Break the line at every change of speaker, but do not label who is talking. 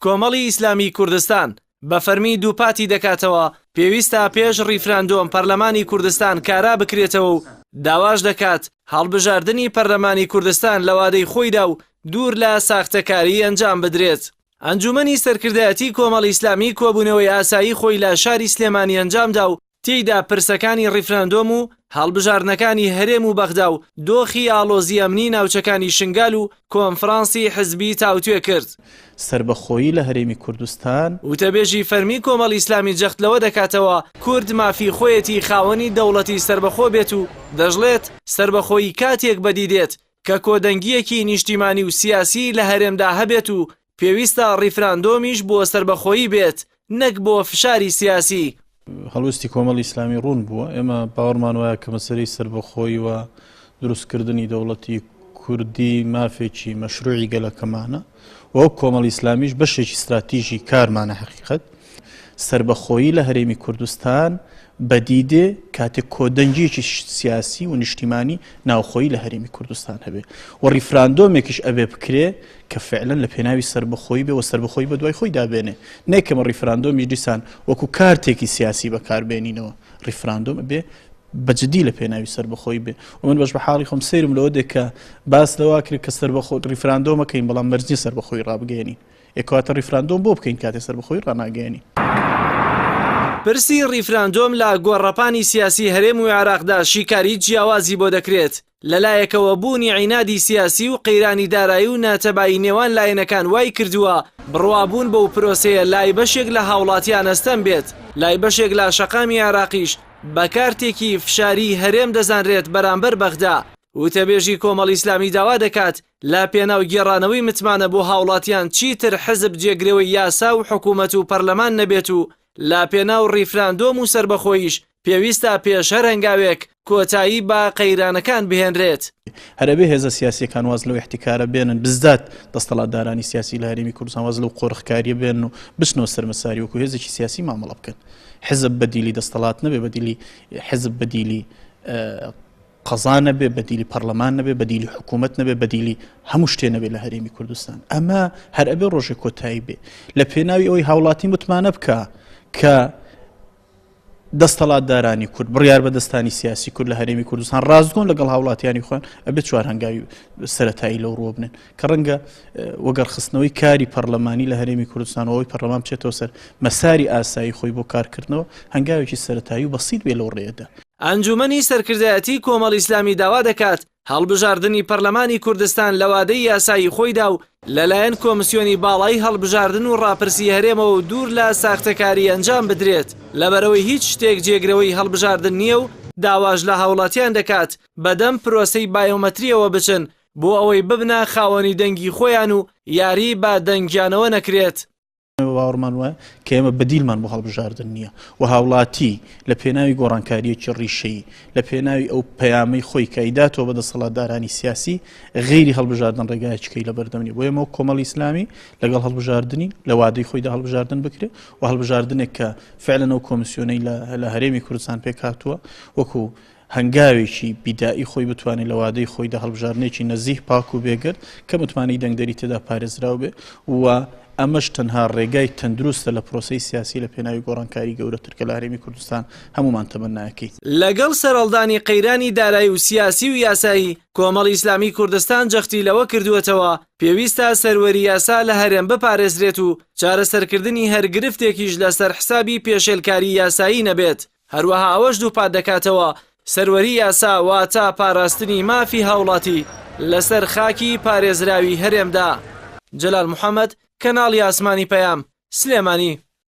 کۆمەڵی ئیسلامی کوردستان بە فەرمی دووپاتی دەکاتەوە پێویستە پێش ڕیفراندۆم پەرلەمانی کوردستان کارا بکرێتەوە و داواش دەکات هەڵبژاردننی پەرلەمانی کوردستان لە وادەی خۆیدا و دوور لە ساختەکاری ئەنجام بدرێت. ئەنجومەنی سەرکردایەتی کۆمەڵی ئیسلامی کۆبوونەوەی ئاسایی خۆی لە شاری سلێمانی ئەنجامدا و تێیدا پرسەکانی ڕیفراندۆم و هەڵبژاردنەکانی هەرێم و بەغدا و دۆخی ئاڵۆزی ئەمنی ناوچەکانی شنگال و کۆنفرانسی حزبی تاوتوێ کرد.
سربەخۆیی لە هەرێمی کوردستان
وتەبێژی فەرمی کۆمەڵی ئیسلامی جەختلەوە دەکاتەوە کورد مافی خۆیەتی خاوەنی دەوڵەتی سربەخۆ بێت و دەژڵێت سربەخۆیی کاتێک بەدیدێت کە کۆدەنگیەکی نیشتیمانی و سیاسی لە هەرێمدا هەبێت و پێویستە ڕیفراندۆمیش بۆ سربەخۆیی بێت نەک بۆ فشاری سیاسی.
هەڵوستی کۆمەڵی ئیسلامی ڕوون بووە ئێمە باوەڕمان وایە کە مەسەلەی سربەخۆی و دروستکردنی دەوڵەتی کوردی مافێکی مەشروعی گەلەکەمانە وەک کۆمەڵی ئیسلامیش بەشێکی استراتیژی کارمانە حقیقەت سربەخۆیی لە هەرێمی کوردستان بەدیدێ کاتێک کۆدەنگیەکی سیاسی و نیشتیمانی ناوخۆیی لە هەرێمی کوردستان هەبێ و ڕیفراندۆمێکیش ئەبێ بکرێ کە فعلەن لە پێناوی سربەخۆیی بێ و سربەخۆیی بە دوای خۆی دابێنێ نەکەمە ڕیفراندۆمی دیسان وەکو کارتێکی سیاسی بەکاربێنینەوە ڕیفراندۆم بێ بەجددی لە پێناوی سربەخۆی بێ و من بەش بە حاڵی خۆم سەیرم لەوە دێ کە باس لەوا کرد کە سربەخۆ ڕیفراندۆمەکەین بەڵام مەرجی سربەخۆی ڕابگەێنین یەکواتە ڕیفراندۆم بۆ بکەین کاتێ سربەخۆی ڕاناگەێنی.
پرسی ڕیفراندۆم لە گۆڕەپانی سیاسی هەرێم و عێراقدا شیکاری جیاوازی بۆ دەکرێت لەلایەکەوە بوونی عینادی سیاسی و قەیرانی دارایی و ناتەبایی نێوان لایەنەکان وای کردووە بڕوابوون بەو پرۆسەیە لای بەشێک لە هاوڵاتیان ئەستەم بێت لای بەشێک لە شەقامی عێراقیش بە کارتێکی فشاری هەرێم دەزانرێت بەرامبەر بەغدا. وتەبێژی کۆمەڵی ئیسلامی داوا دەکات لا پێناو گێڕانەوەی متمانە بۆ هاوڵاتیان چیتر حزب جێگرەوەی یاسا و حکوومەت و پەرلەمان نەبێت و لا پێناو ڕیفراندۆم و سربەخۆیش پێویستە پێش هەر هەنگاوێک کۆتایی بە قەیرانەکان بهێنرێت.
هەرەبێ هێزە سیاسیەکان واز لەو احتیکارە بێنن بزدات دەستەڵاتدارانی سیاسی لە هەرێمی کوردستان واز لەو قۆڕخکاریە بێن و بچنەوە سەرمەساری وەکو هێزێکی سیاسی مامەڵە بکەن. حزب بەدیلی دەستەڵات نەبێ بەدیلی حزب بەدیلی قەزا نەبێ بەدیلی پەرلەمان نەبێ بەدیلی حکوومەت نەبێ بەدیلی هەموو شتێ نەبێ لە هەرێمی کوردستان ئەمە هەر ئەبێ ڕۆژێک کۆتایی بێ لە پێناوی ئەوەی هاوڵاتی متمانە بکە کە دەستەڵاتدارانی کورد بڕیار بە دەستانی سیاسی کورد لە هەرێمی کوردستان ڕازگۆن لەگەڵ هاوڵاتیانی خۆیان ئەبێت چوار هەنگاوی سەرەتایی لەو ڕۆ بنێن کە ڕەنگە وەگەڕخستنەوەی کاری پەرلەمانی لە هەرێمی کوردستان ئەوەی پەرلەمان بچێتەوە سەر مەساری ئاسایی خۆی بۆ کارکردنەوە هەنگاوێکی سەرەتایی و بەسیط بێ لەو ڕێدا.
ئەنجومەنی سەرکردایەتی کۆمەڵی ئیسلامی داوا دەکات هەڵبژاردننی پەرلەمانی کوردستان لە وادەی یاسایی خۆیدا و لەلایەن کۆمسیۆنی باڵایی هەڵبژاردن و ڕاپرسی هەرێمەوە و دوور لە ساختەکاری ئەنجام بدرێت لەبەرەوەی هیچ شتێک جێگرەوەی هەڵبژاردن نییە و داواژ لە هاوڵاتیان دەکات بەدەم پرۆسەی بایۆمەتریەوە بچن بۆ ئەوەی ببنە خاوەنی دەنگی خۆیان و یاری بە دەنگیانەوە نەکرێت.
باوەڕمان وایە کە ئێمە بەدیلمان بۆ هەڵبژاردن نییە و هاوڵاتی لە پێناوی گۆڕانکاریەکی ڕیشەیی لە پێناوی ئەو پەیامەی خۆی کایداتەوە بە دەسەڵاتدارانی سیاسی غیری هەڵبژاردن ڕێگایەکەی لە بەردەمنی بۆ ئێمە کۆمەڵی ئیسلامی لەگەڵ هەڵبژاردننی لە وادەی خۆیدا هەڵبژاردن بکرێت و هەڵبژاردنێک کە فعلەن ئەو کۆمسیۆنەی لە هەرێمی کوردستان پێکهاتووە وەکو هەنگاوێکی بیدایی خۆی بتوانێت لە وادەی خۆیدا هەڵبژاردنێکی نەزیح پاک و بێگرت کە متمانەی دەنگدەری تێدا پارێزراو بێ و ئەمەش تەنها ڕێگای تەندروستە لە پرۆسەی سیاسی لە پێناوی گۆڕانکاری گەورەتر کە لە هەرێمی کوردستان هەمومان تەمەناکەی.
لەگەڵ سەرهەڵدانی قەیرانی دارایی و سیاسی و یاسایی کۆمەڵی ئیسلامی کوردستان جەختی لەوە کردووەتەوە پێویستە سەروەری یاسا لە هەرێم بپارێزرێت و چارەسەرکردنی هەر گرفتێکیش لەسەر حسابی پێشێلکاری یاسایی نەبێت. هەروەها ئەوەش دووپات دەکاتەوە سەروەری یاسا واتە پاراستنی مافی هاوڵاتی لەسەر خاکی پارێزراوی هەرێمدا. جەلال محەممەد، کەناڵی ئاسمانی پەیام، سلێمانی.